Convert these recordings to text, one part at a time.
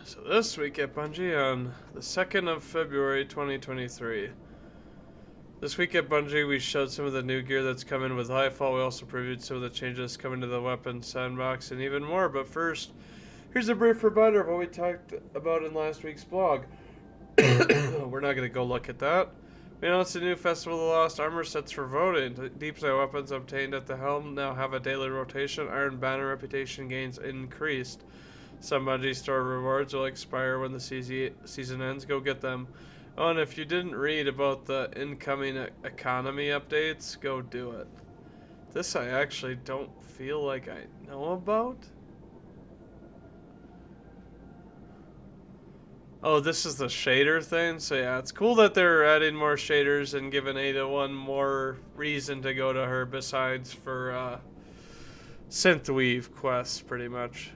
So this week at Bungie on the 2nd of February 2023. This week at Bungie we showed some of the new gear that's coming with Lightfall. We also previewed some of the changes coming to the weapon sandbox and even more. But first, here's a brief reminder of what we talked about in last week's blog. We're not going to go look at that. We announced a new Festival of the Lost armor sets for voting. Deep Side weapons obtained at the helm now have a daily rotation. Iron Banner reputation gains increased. Some Bungie store rewards will expire when the season ends. Go get them. Oh, and if you didn't read about the incoming economy updates, go do it. This I actually don't feel like I know about. Oh, this is the shader thing? So yeah, it's cool that they're adding more shaders and giving Ada one more reason to go to her besides for synthweave quests, pretty much.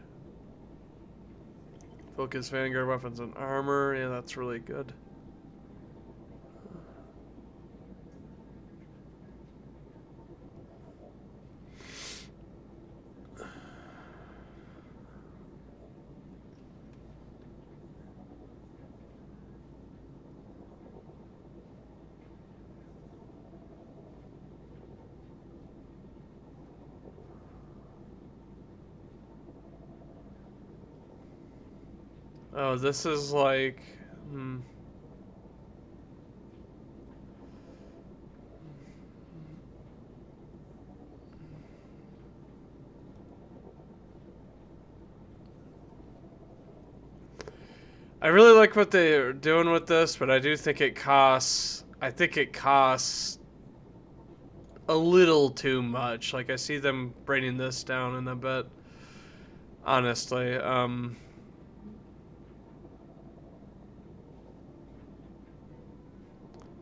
Focus Vanguard weapons and armor. Yeah, that's really good. Oh, this is like... I really like what they're doing with this, but I do think it costs... I think it costs a little too much. Like, I see them bringing this down in a bit, honestly.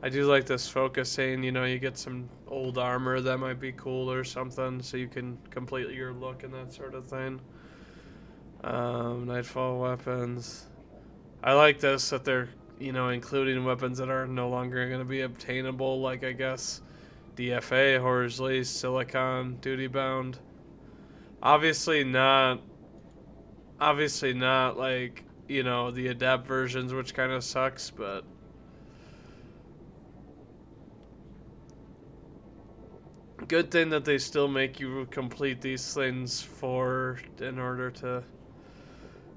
I do like this focusing, you know, you get some old armor that might be cool or something, so you can complete your look and that sort of thing. Nightfall weapons. I like this, that they're, you know, including weapons that are no longer going to be obtainable, like, I guess, DFA, Horsley, Silicon, Duty Bound. Obviously not, like, you know, the Adept versions, which kind of sucks, but... good thing that they still make you complete these things in order to,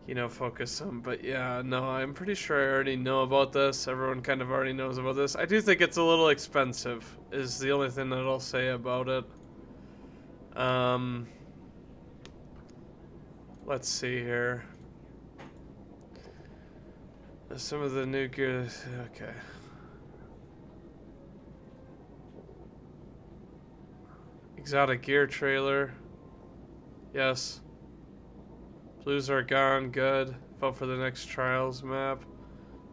you know, focus them. But yeah, no, I'm pretty sure I already know about this. Everyone kind of already knows about this. I do think it's a little expensive, is the only thing that I'll say about it. Let's see here. Some of the new gear, okay. Exotic gear trailer. Yes. Blues are gone. Good. Vote for the next trials map.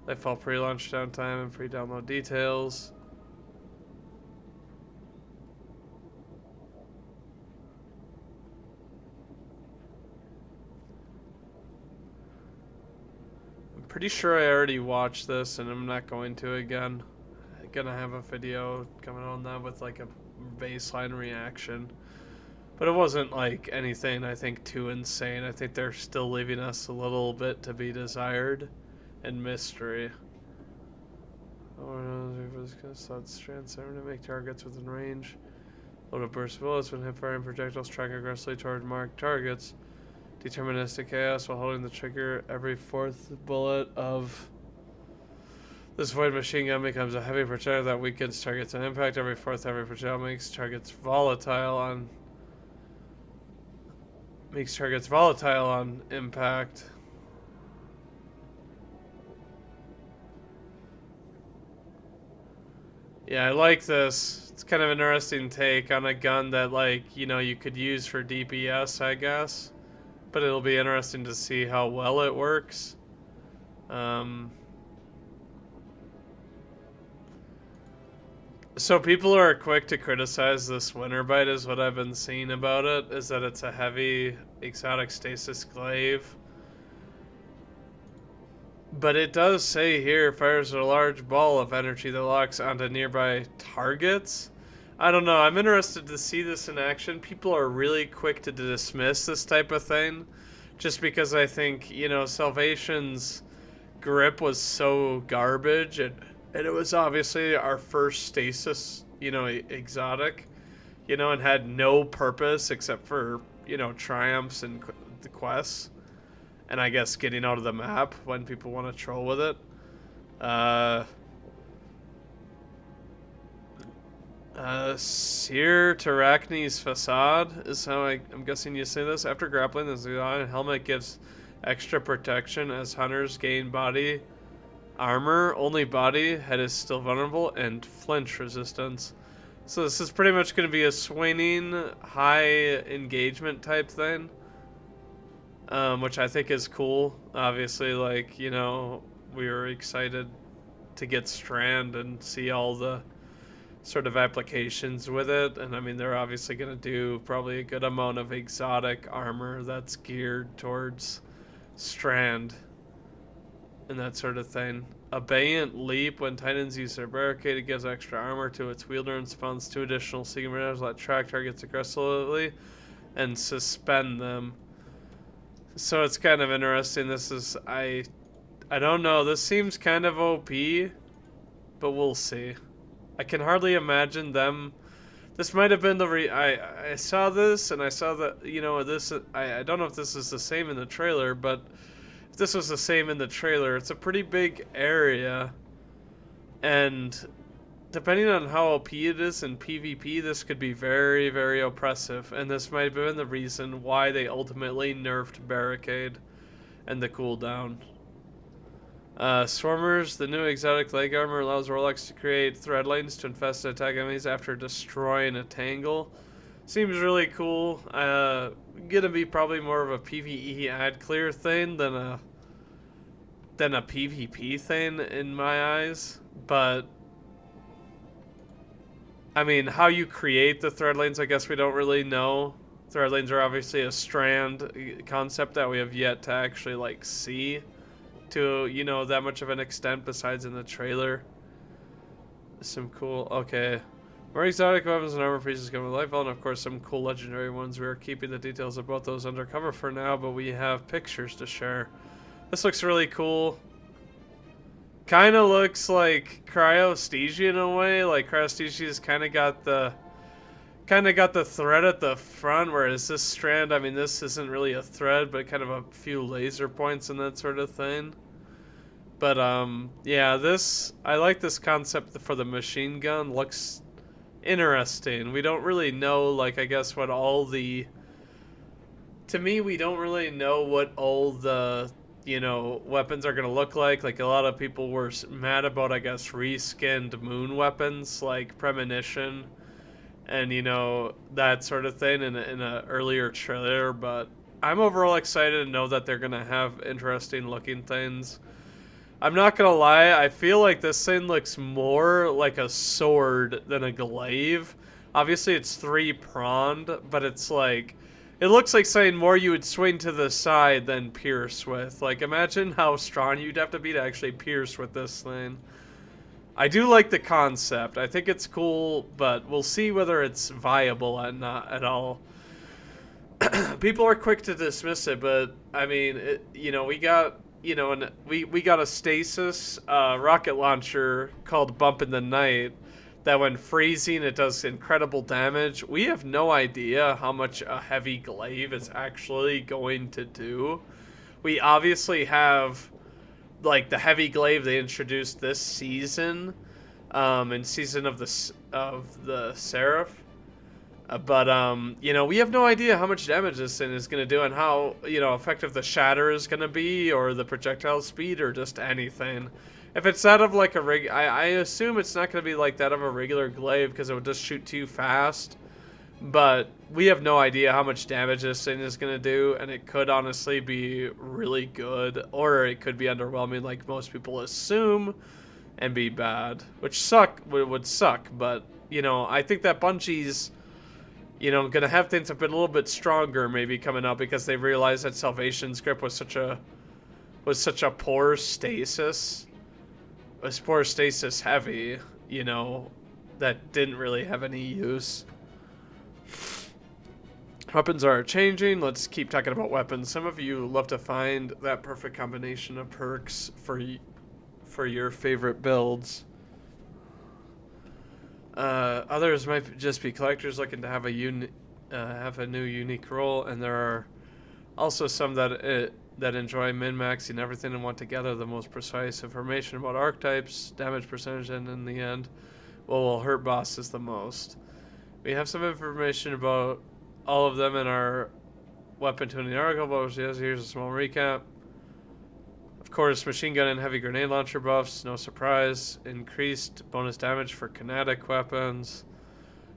Lightfall pre-launch downtime and pre-download details. I'm pretty sure I already watched this and I'm not going to again. I'm gonna have a video coming on that with like a baseline reaction, but it wasn't like anything I think too insane. I think they're still leaving us a little bit to be desired and mystery. That's transparent to make targets within range. Load of burst bullets when hit firing projectiles track aggressively toward marked targets. Deterministic chaos while holding the trigger. Every fourth bullet of this void machine gun becomes a heavy projectile that weakens targets on impact. Every fourth heavy projectile makes targets volatile on impact. Yeah, I like this. It's kind of an interesting take on a gun that, like, you know, you could use for DPS, I guess. But it'll be interesting to see how well it works. So people are quick to criticize this winter bite, is what I've been seeing about it, is that it's a heavy exotic stasis glaive. But it does say here, fires a large ball of energy that locks onto nearby targets. I don't know, I'm interested to see this in action. People are really quick to dismiss this type of thing, just because I think, you know, Salvation's grip was so garbage, and it was obviously our first stasis, you know, exotic, you know, and had no purpose except for, you know, triumphs and the quests, and I guess getting out of the map when people want to troll with it. Seer Tarakni's Facade is how I'm guessing you say this. After grappling, the Zion helmet gives extra protection as hunters gain body armor. Only body, head is still vulnerable, and flinch resistance. So this is pretty much going to be a swinging, high engagement type thing. Which I think is cool. Obviously, like, you know, we were excited to get Strand and see all the sort of applications with it, and I mean they're obviously going to do probably a good amount of exotic armor that's geared towards Strand and that sort of thing. Abeyant Leap, when Titans use their barricade, it gives extra armor to its wielder and spawns 2 additional Seeking Raiders that track targets aggressively and suspend them. So it's kind of interesting. This is, I don't know, this seems kind of OP, but we'll see. I can hardly imagine them. This might have been the I saw this and I saw that, you know, this, I don't know if this is the same in the trailer, but if this was the same in the trailer, it's a pretty big area, and depending on how OP it is in PvP, this could be very, very oppressive, and this might have been the reason why they ultimately nerfed Barricade and the cooldown. Swarmers, the new exotic leg armor allows Warlocks to create thread lines to infest and attack enemies after destroying a tangle. Seems really cool. Gonna be probably more of a PvE ad clear thing than a PvP thing in my eyes. But I mean, how you create the thread lanes, I guess we don't really know. Thread lanes are obviously a Strand concept that we have yet to actually like see to, you know, that much of an extent besides in the trailer. Some cool, okay. More exotic weapons and armor pieces come with Lightfall, and of course some cool legendary ones. We are keeping the details of both those undercover for now, but we have pictures to share. This looks really cool. Kind of looks like Cryosthesia in a way. Like Cryosthesia's kind of got the thread at the front, whereas this Strand, I mean, this isn't really a thread, but kind of a few laser points and that sort of thing. But yeah, this, I like this concept for the machine gun. Looks interesting. We don't really know, like, I guess what all the, to me, we don't really know what all the, you know, weapons are going to look like. Like, a lot of people were mad about, I guess, reskinned moon weapons, like Premonition, and, you know, that sort of thing in a earlier trailer. But I'm overall excited to know that they're going to have interesting looking things. I'm not going to lie, I feel like this thing looks more like a sword than a glaive. Obviously it's 3-pronged, but it's like, it looks like something more you would swing to the side than pierce with. Like, imagine how strong you'd have to be to actually pierce with this thing. I do like the concept. I think it's cool, but we'll see whether it's viable and not at all. People are quick to dismiss it, but I mean, you know, we got, you know, and we got a stasis rocket launcher called Bump in the Night that when freezing it does incredible damage. We have no idea how much a heavy glaive is actually going to do. We obviously have like the heavy glaive they introduced this season, in Season of the Seraph. But you know, we have no idea how much damage this thing is going to do and how, you know, effective the shatter is going to be, or the projectile speed, or just anything. If it's that of like a I assume it's not going to be like that of a regular glaive because it would just shoot too fast. But we have no idea how much damage this thing is going to do, and it could honestly be really good, or it could be underwhelming like most people assume and be bad, which would suck. But, you know, I think that Bungie's, you know, gonna have things a little bit stronger maybe coming up because they realized that Salvation's grip was such a poor stasis, heavy, you know, that didn't really have any use. Weapons are changing. Let's keep talking about weapons. Some of you love to find that perfect combination of perks for your favorite builds. Others might just be collectors looking to have a new unique role, and there are also some that enjoy min-maxing everything and want to gather the most precise information about archetypes, damage percentage, and in the end, what will hurt bosses the most. We have some information about all of them in our weapon tuning article, but here's a small recap. Of course, machine gun and heavy grenade launcher buffs, no surprise. Increased bonus damage for kinetic weapons.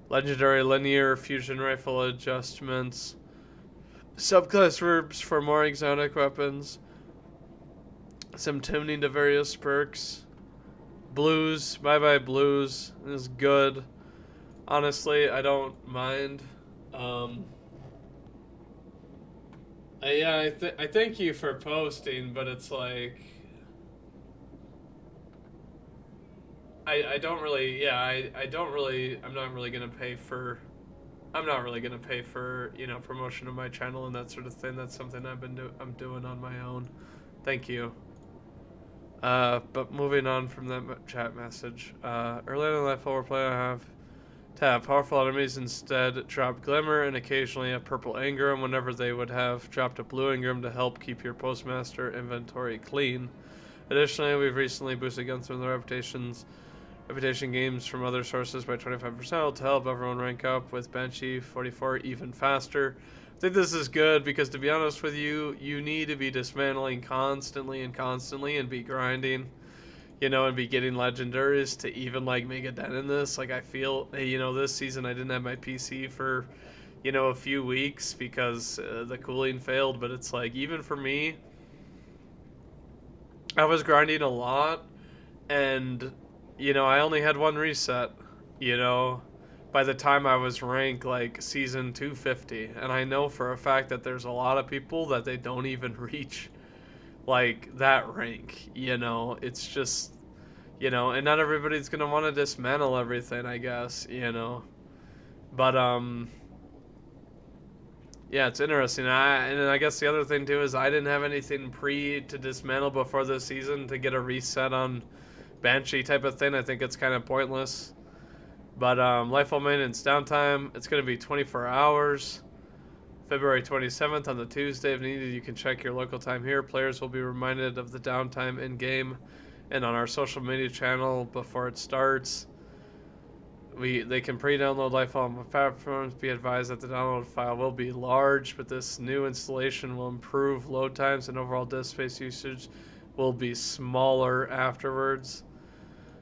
Legendary linear fusion rifle adjustments. Subclass verbs for more exotic weapons. Some tuning to various perks. Blues, bye blues is good. Honestly, I don't mind. I thank you for posting, but it's like I don't really, I'm not really gonna pay for promotion of my channel and that sort of thing. That's something I'm doing on my own. Thank you. But moving on from that chat message, earlier in Lightfall replay, I have tab powerful enemies instead drop glimmer and occasionally a purple engram whenever they would have dropped a blue engram to help keep your postmaster inventory clean. Additionally, we've recently boosted guns from the reputation games from other sources by 25% to help everyone rank up with Banshee 44 even faster. I think this is good because, to be honest with you, you need to be dismantling constantly and be grinding, and be getting legendaries to even make a dent in this. I feel, this season I didn't have my PC for, a few weeks because the cooling failed, but it's even for me, I was grinding a lot, and I only had one reset, by the time I was ranked season 250, and I know for a fact that there's a lot of people that they don't even reach that rank. It's just, and not everybody's gonna want to dismantle everything, I guess, but yeah, it's interesting. And I guess the other thing too is I didn't have anything to dismantle before this season to get a reset on Banshee type of thing. I think it's kind of pointless. But Lightfall maintenance downtime, it's going to be 24 hours. February 27th on the Tuesday. If needed, you can check your local time here. Players will be reminded of the downtime in-game and on our social media channel before it starts. They can pre-download Lightfall on platforms. Be advised that the download file will be large, but this new installation will improve load times and overall disk space usage will be smaller afterwards.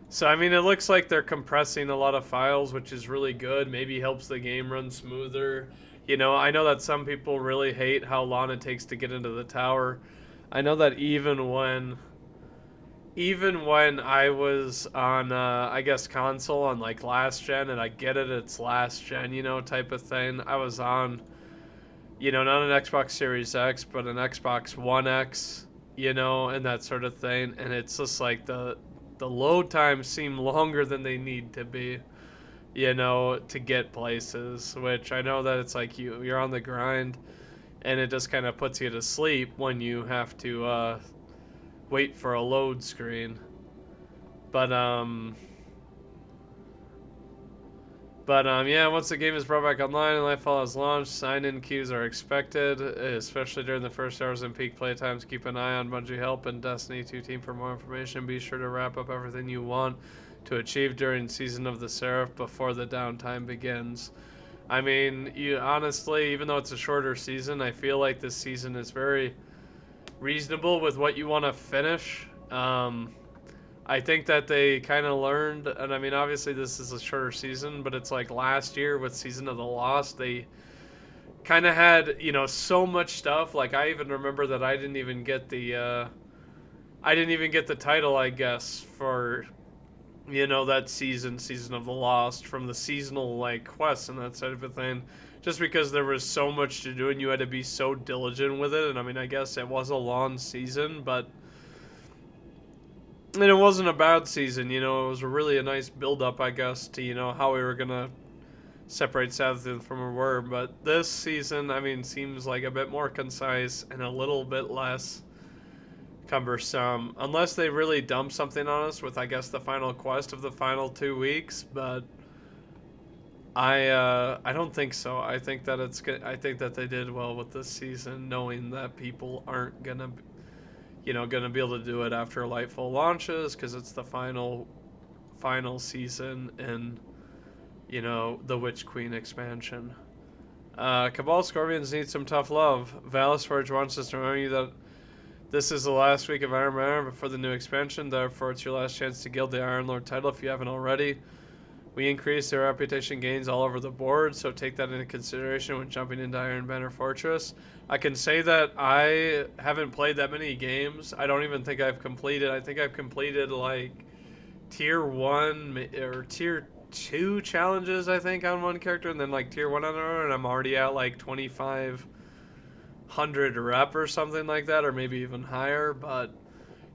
So, I mean, it looks like they're compressing a lot of files, which is really good. Maybe helps the game run smoother. I know that some people really hate how long it takes to get into the tower. I know that even when I was on, I guess, console on, last gen, and I get it, it's last gen, type of thing. I was on, not an Xbox Series X, but an Xbox One X, and that sort of thing. And it's just the load times seem longer than they need to be, to get places, which I know that it's you're on the grind, and it just kind of puts you to sleep when you have to, wait for a load screen. But yeah, once the game is brought back online and Lightfall has launched, sign-in queues are expected, especially during the first hours and peak playtimes. Keep an eye on Bungie Help and Destiny 2 team for more information. Be sure to wrap up everything you want to achieve during Season of the Seraph before the downtime begins. I mean, honestly, even though it's a shorter season, I feel like this season is very reasonable with what you want to finish. I think that they kind of learned, and I mean, obviously this is a shorter season, but it's last year with Season of the Lost, they kind of had, so much stuff. I even remember that I didn't even get the title, I guess, for, that Season of the Lost, from the seasonal, quests and that sort of a thing, just because there was so much to do and you had to be so diligent with it. And I mean, I guess it was a long season, but and it wasn't a bad season, it was really a nice build-up, I guess, to, how we were gonna separate Savathun from a word. But this season, I mean, seems like a bit more concise and a little bit less cumbersome, unless they really dump something on us with, I guess, the final quest of the final 2 weeks. But I don't think so. I think that I think that they did well with this season, knowing that people aren't gonna, gonna be able to do it after Lightfall launches because it's the final season in, the Witch Queen expansion. Cabal Scorpions need some tough love. Valis Forge wants us to remind you that this is the last week of Iron Man before the new expansion, therefore it's your last chance to gild the Iron Lord title if you haven't already. We increased their reputation gains all over the board, so take that into consideration when jumping into Iron Banner Fortress. I can say that I haven't played that many games. I don't even think I've completed. I think I've completed like tier 1 or tier 2 challenges, I think, on one character, and then like tier 1 on another, and I'm already at like 2,500 rep or something like that, or maybe even higher. But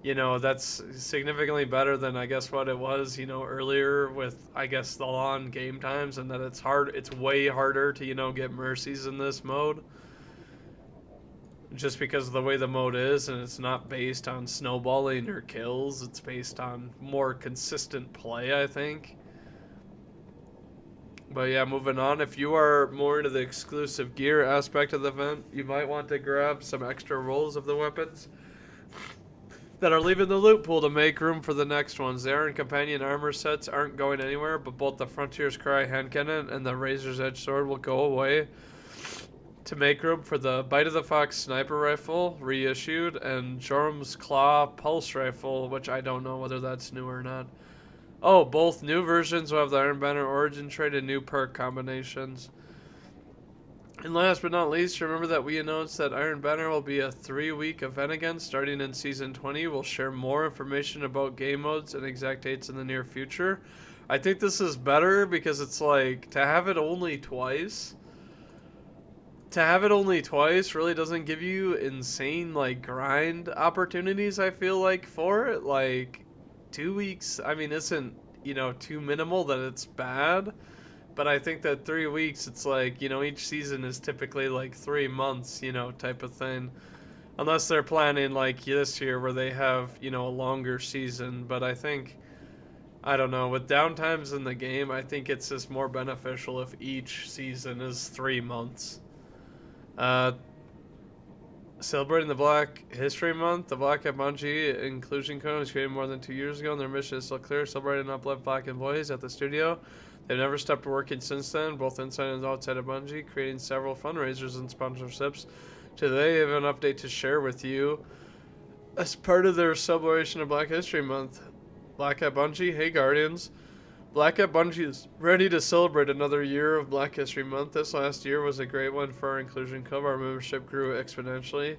that's significantly better than, I guess, what it was, earlier with, I guess, the long game times, and that it's way harder to, get mercies in this mode. Just because of the way the mode is, and it's not based on snowballing or kills, it's based on more consistent play, I think. But yeah, moving on, if you are more into the exclusive gear aspect of the event, you might want to grab some extra rolls of the weapons that are leaving the loot pool to make room for the next ones. The Iron Companion armor sets aren't going anywhere, but both the Frontier's Cry hand cannon and the Razor's Edge sword will go away to make room for the Bite of the Fox sniper rifle, reissued, and Jorm's Claw pulse rifle, which I don't know whether that's new or not. Oh, both new versions will have the Iron Banner origin trait and new perk combinations. And last but not least, remember that we announced that Iron Banner will be a 3-week event again starting in Season 20. We'll share more information about game modes and exact dates in the near future. I think this is better because it's like, to have it only twice really doesn't give you insane, like, grind opportunities, I feel like, for it. Like, 2 weeks, I mean, isn't, too minimal that it's bad. But I think that 3 weeks, it's like, each season is typically like 3 months, type of thing. Unless they're planning like this year where they have, a longer season. But I think, I don't know, with downtimes in the game, I think it's just more beneficial if each season is 3 months. Celebrating the Black History Month, the Black Hat Bungie inclusion code was created more than 2 years ago, and their mission is still clear: celebrate and uplift Black employees at the studio. They've never stopped working since then, both inside and outside of Bungie, creating several fundraisers and sponsorships. Today, they have an update to share with you as part of their celebration of Black History Month. Black Hat Bungie, hey Guardians. Black Hat Bungie is ready to celebrate another year of Black History Month. This last year was a great one for our inclusion club. Our membership grew exponentially.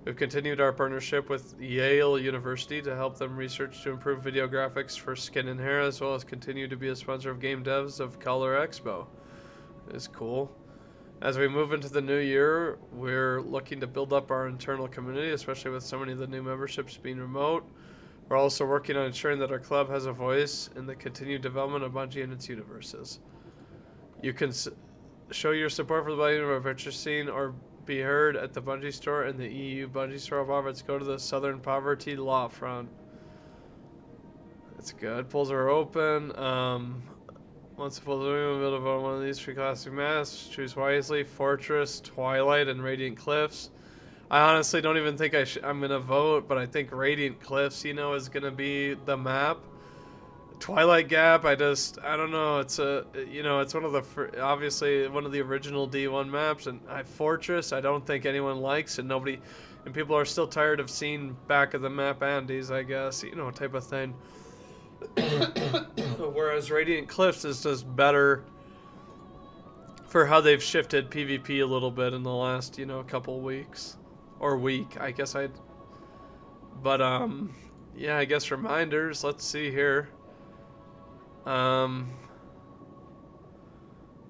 We've continued our partnership with Yale University to help them research to improve video graphics for skin and hair, as well as continue to be a sponsor of game devs of Color Expo. It's cool. As we move into the new year, we're looking to build up our internal community, especially with so many of the new memberships being remote. We're also working on ensuring that our club has a voice in the continued development of Bungie and its universes. You can show your support for the value of purchasing or be heard at the Bungie store and the EU Bungie store above. Let's go to the Southern Poverty Law Front. That's good. Polls are open. Once the polls are open, we'll vote on one of these 3 classic maps. Choose wisely: Fortress, Twilight, and Radiant Cliffs. I honestly don't even think I'm going to vote, but I think Radiant Cliffs, is going to be the map. Twilight Gap, I don't know. It's it's one of the, obviously one of the original D1 maps, and Fortress, I don't think anyone likes, and people are still tired of seeing back of the map Andes, I guess, type of thing. Whereas Radiant Cliffs is just better for how they've shifted PvP a little bit in the last, couple weeks. Or week, I guess But, yeah, I guess reminders. Let's see here. Important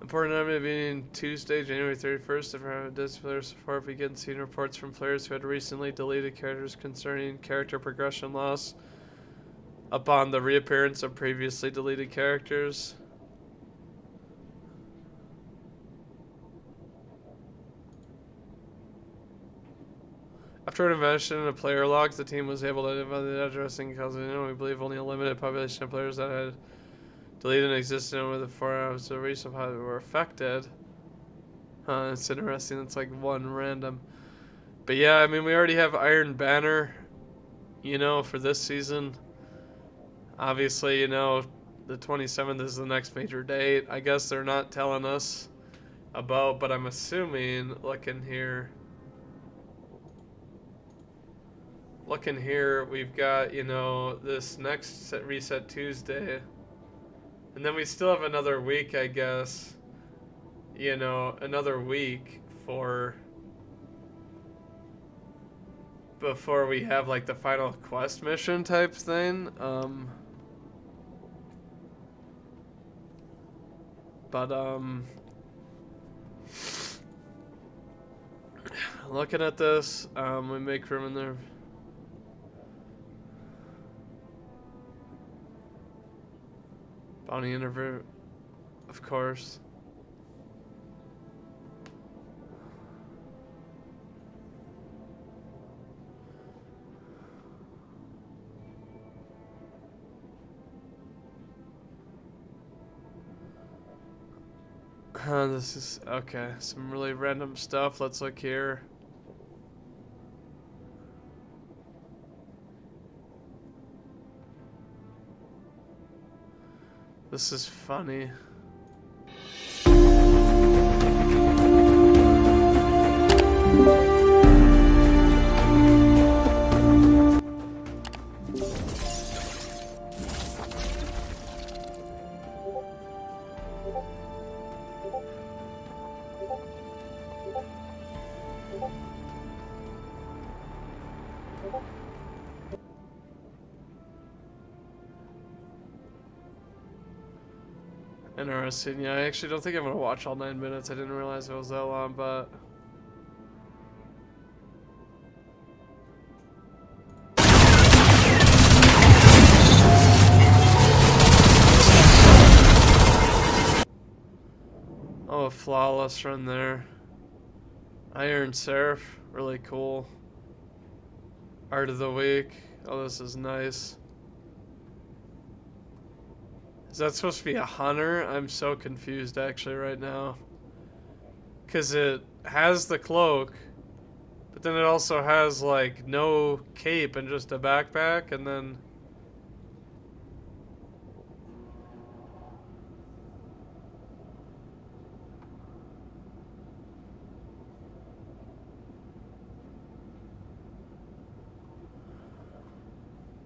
update being Tuesday, January 31st. If our displayer support begins seeing reports from players who had recently deleted characters concerning character progression loss upon the reappearance of previously deleted characters. After an investigation into player logs, the team was able to identify the addressing cause. We believe only a limited population of players that had deleted and existed over the 4 hours of reach of how they were affected. It's interesting. It's like one random. But yeah, I mean, we already have Iron Banner, you know, for this season. Obviously, you know, the 27th is the next major date. I guess they're not telling us about, but I'm assuming, looking here, we've got, you know, this next reset Tuesday. And then we still have another week, I guess. You know, another week before we have like the final quest mission type thing. Looking at this, we make room in there. Bounty interview, of course. This is okay. Some really random stuff. Let's look here. This is funny. Interesting. Yeah, I actually don't think I'm gonna watch all 9 minutes. I didn't realize it was that long, but oh, a flawless run there. Iron Seraph, really cool. Art of the week. Oh, this is nice. Is that supposed to be a hunter? I'm so confused actually right now. Because it has the cloak, but then it also has like no cape and just a backpack, and then...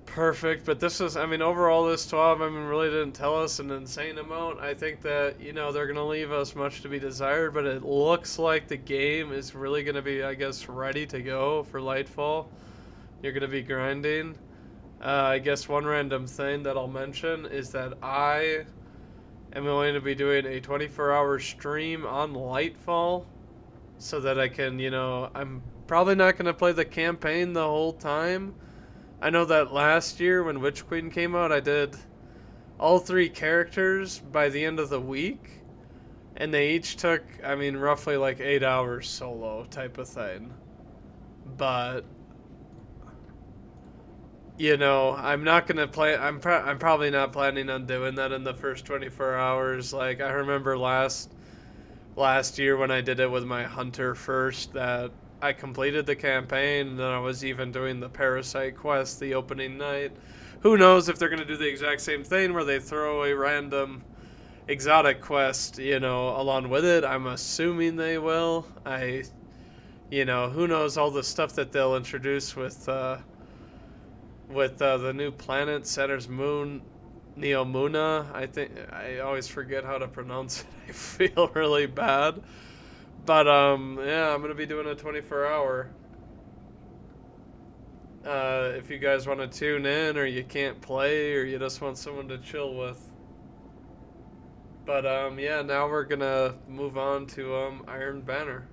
Perfect, but this is, I mean, overall this TWAB, I mean, really didn't tell us an insane amount. I think that, you know, they're going to leave us much to be desired, but it looks like the game is really going to be, I guess, ready to go for Lightfall. You're going to be grinding. I guess one random thing that I'll mention is that I am going to be doing a 24-hour stream on Lightfall so that I can, you know, I'm probably not going to play the campaign the whole time. I know that last year when Witch Queen came out, I did all 3 characters by the end of the week. And they each took, I mean, roughly like 8 hours solo type of thing. But, you know, I'm not going to play, I'm probably not planning on doing that in the first 24 hours. Like, I remember last year when I did it with my hunter first, that I completed the campaign, and then I was even doing the Parasite quest the opening night. Who knows if they're going to do the exact same thing where they throw a random exotic quest, you know, along with it. I'm assuming they will. You know, who knows all the stuff that they'll introduce with the new planet, Saturn's moon, Neomuna. I think I always forget how to pronounce it. I feel really bad. But, yeah, I'm going to be doing a 24-hour. If you guys want to tune in, or you can't play, or you just want someone to chill with. But, yeah, now we're going to move on to, Iron Banner.